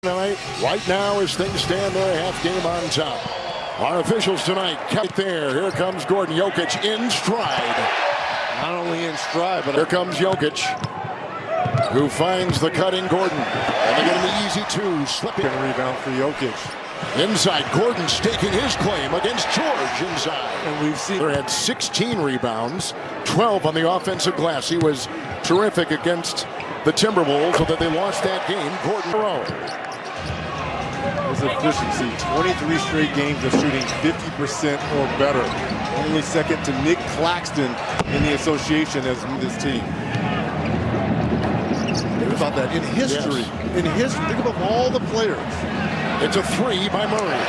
Tonight, right now, as things stand there, half game on top. Our officials tonight, right there. Here comes Gordon. Jokic in stride. Not only in stride, but here comes Jokic, who finds the cutting Gordon. And they get an easy two, slipping. Rebound for Jokic. Inside, Gordon staking his claim against George inside. And we've seen he had 16 rebounds, 12 on the offensive glass. He was terrific against the Timberwolves, so that they lost that game. Gordon Rowe. His efficiency, 23 straight games of shooting 50% or better. Only second to Nick Claxton in the association as this team. Think about that. In history, think about all the players. It's a three by Murray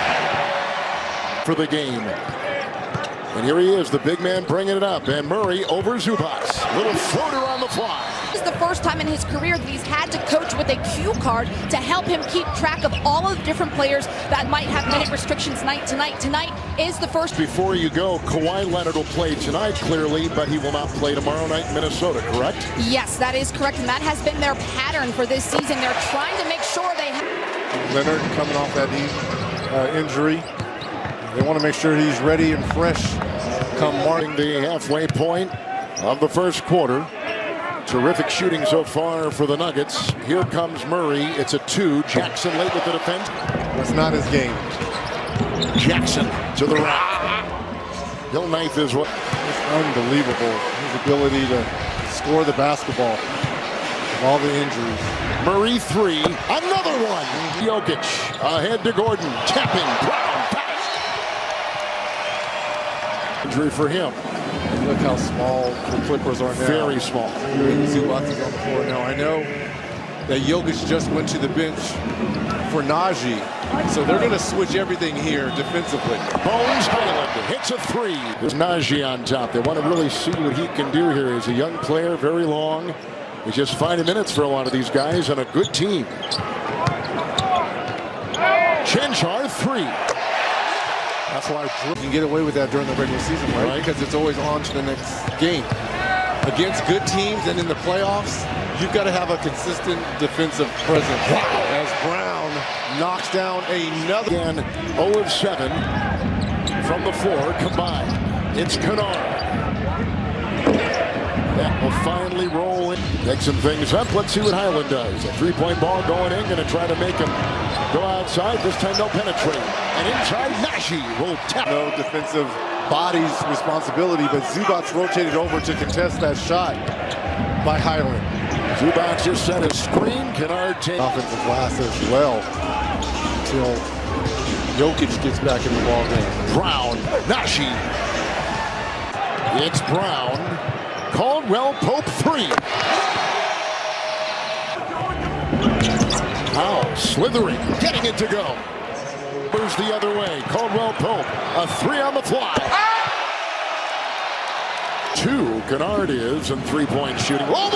for the game. And here he is, the big man bringing it up. And Murray over Zubac. Little floater on the fly. This is the first time in his career that he's had to coach with a cue card to help him keep track of all of the different players that might have minute restrictions night to night. Tonight is the first. Before you go, Kawhi Leonard will play tonight, clearly, but he will not play tomorrow night in Minnesota, correct? Yes, that is correct, and that has been their pattern for this season. They're trying to make sure they have. Leonard coming off that knee injury. They want to make sure he's ready and fresh come marking the halfway point of the first quarter. Terrific shooting so far for the Nuggets. Here comes Murray. It's a two. Jackson late with the defense. That's not his game. Jackson to the rack. He'll knife his way. It's unbelievable. His ability to score the basketball with all the injuries. Murray three. Another one. Jokic ahead to Gordon. Tapping. Brown. Injury for him. Look how small the Clippers are now. Very small. Zubac is on the floor now. I know that Jokic just went to the bench for Najee, so they're going to switch everything here defensively. Bones Highland hits a three. There's Najee on top. They want to really see what he can do here. He's a young player, very long. He's just finding minutes for a lot of these guys on a good team. Chenchar three. That's why you can get away with that during the regular season, right? Because it's always on to the next game. Against good teams and in the playoffs, you've got to have a consistent defensive presence. As Brown knocks down another. Again, 0 of 7 from the floor combined. It's Kennard. That will finally roll in. Mixing things up. Let's see what Highland does. A three-point ball going in. Going to try to make him go outside. This time they'll penetrate. And inside, Najee will tap. No defensive body's responsibility, but Zubac rotated over to contest that shot by Highland. Zubac just set a screen. Kennard takes offensive glass as well until Jokic gets back in the ball game. Brown, Najee. It's Brown. Caldwell Pope three. Powell slithering, getting it to go. Moves the other way. Caldwell Pope, a three on the fly. Two, Kennard is, and three-point shooting. Oh,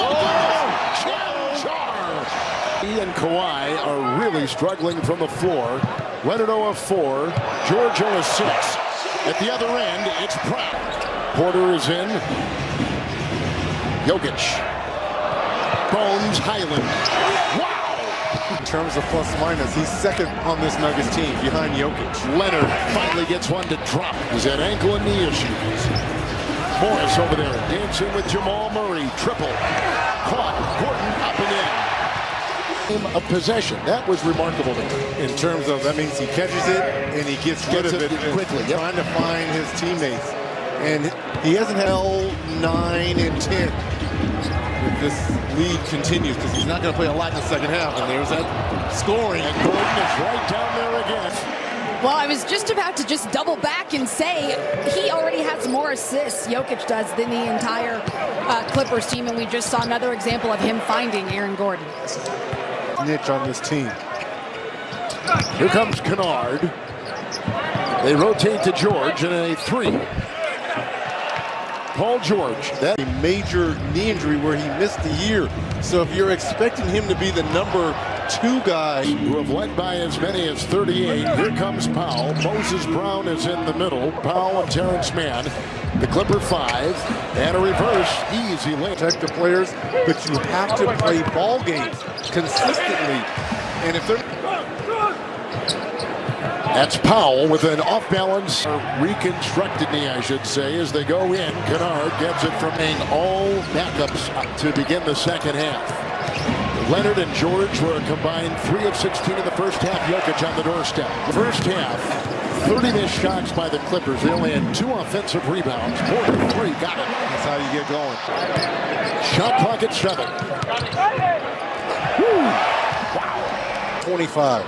he and Kawhi are really struggling from the floor. Leonard 0 of 4, George 0 of 6. At the other end, it's Brown. Porter is in. Jokic. Bones Highland. Wow! In terms of plus minus, he's second on this Nuggets team behind Jokic. Leonard finally gets one to drop. He's had ankle and knee issues. Morris over there dancing with Jamal Murray. Triple. Caught. Gordon up and in. Game of possession. That was remarkable to me. In terms of, that means he catches it and he gets rid of it quickly. Trying to find his teammates. And he hasn't held 9 and 10. If this lead continues, because he's not going to play a lot in the second half, and there's that scoring. And Gordon is right down there again. Well, I was just about to just double back and say he already has more assists, Jokic does, than the entire Clippers team, and we just saw another example of him finding Aaron Gordon. Niche on this team. Here comes Kennard. They rotate to George and a three. Paul George. That a major knee injury where he missed the year. So if you're expecting him to be the number 2 guy. Who have led by as many as 38. Here comes Powell. Moses Brown is in the middle. Powell and Terrence Mann. The Clipper 5. And a reverse. Easy lane. Protect the players, but you have to play ball games consistently. And if they're That's Powell with an off-balance, reconstructed knee, I should say, as they go in. Kennard gets it from being all backups to begin the second half. Leonard and George were a combined 3 of 16 in the first half. Jokic on the doorstep. First half, 30 missed shots by the Clippers. They only had 2 offensive rebounds. 43, got it. That's how you get going. Shot clock at 7. Wow. 25.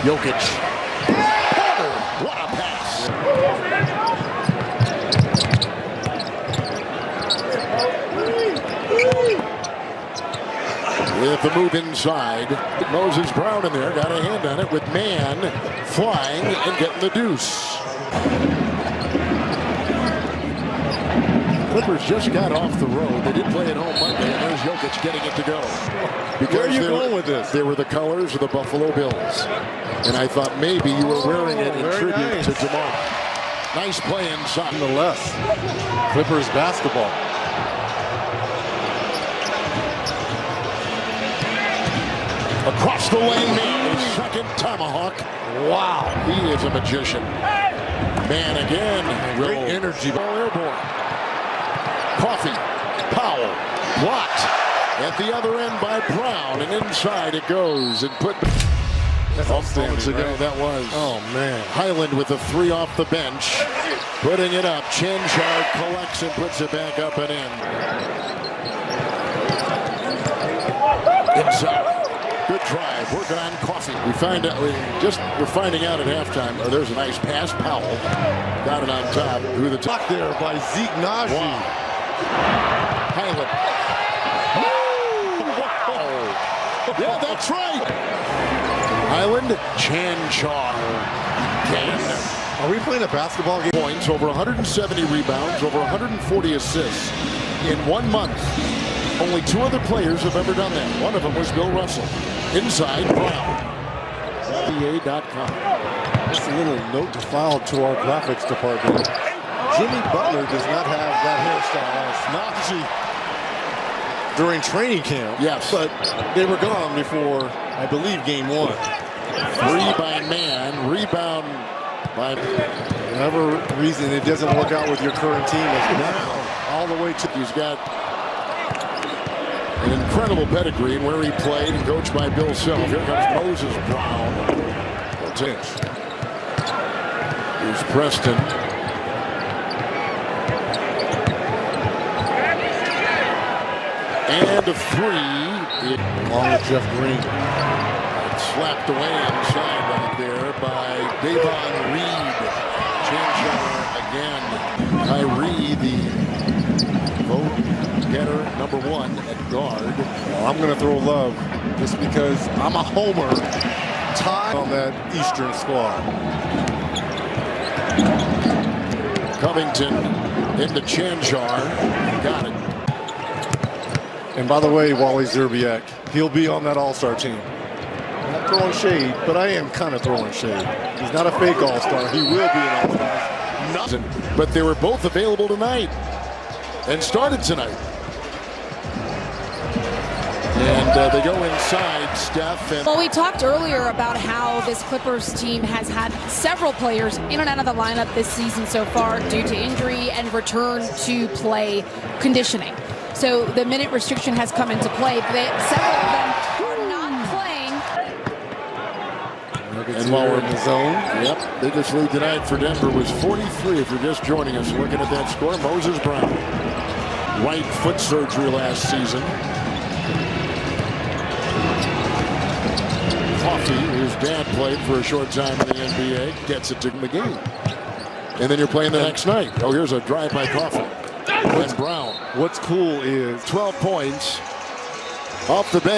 Jokic. Porter, what a pass. With the move inside, Moses Brown in there, got a hand on it with Mann flying and getting the deuce. Clippers just got off the road. They did play at home Monday, and there's Jokic getting it to go. Where are you going with this? They were the colors of the Buffalo Bills. And I thought maybe you were wearing it in tribute to Jamal. Nice play inside. Nonetheless, Clippers basketball. Across the lane, man. His second tomahawk. Wow. He is a magician. Man again. Great energy. Airborne. Coffee. Powell. Blocked. At the other end by Brown. And inside it goes. And put... That's moments ago, right? that was. Oh, man. Highland with a 3 off the bench. Putting it up. Chanchard collects and puts it back up and in. Inside. Good drive. Working on Coffee. We're finding out at halftime. Oh, there's a nice pass. Powell got it on top. Who the top there by Zeke Naji. Wow. Highland. Wow. Yeah, that's right. Highland, Chanchar. Are we playing a basketball game? Points, over 170 rebounds, over 140 assists in 1 month. Only 2 other players have ever done that. One of them was Bill Russell. Inside, Brown. NBA.com. Just a little note to file to our graphics department. Jimmy Butler does not have that hairstyle as Naji during training camp. Yes. But they were gone before, I believe, game 1. 3 by Man. Rebound by... Whatever reason it doesn't work out with your current team, it's now all the way to... He's got an incredible pedigree and where he played and coached by Bill Self. Here comes Moses Brown. Here's Preston. And a 3. Along with Jeff Green. Slapped away inside right there by Davon Reed. Change again. Kyrie, the vote getter, number 1 at guard. Well, I'm going to throw love just because I'm a homer. Tied on that Eastern squad. Covington into Chanchar. Got it. And by the way, Wally Szczerbiak, he'll be on that All-Star team. I'm not throwing shade, but I am kind of throwing shade. He's not a fake All-Star. He will be an All-Star. But they were both available tonight and started tonight. And they go inside, Steph. And well, we talked earlier about how this Clippers team has had several players in and out of the lineup this season so far due to injury and return to play conditioning. So the minute restriction has come into play. Several of them are not playing. And while we're in the zone, yep, biggest lead tonight for Denver was 43. If you're just joining us, looking at that score, Moses Brown, right foot surgery last season. Coffee, whose dad played for a short time in the NBA, gets it to McGee. And then you're playing the next night. Oh, here's a drive by Coffee. And Brown. What's cool is 12 points off the bench.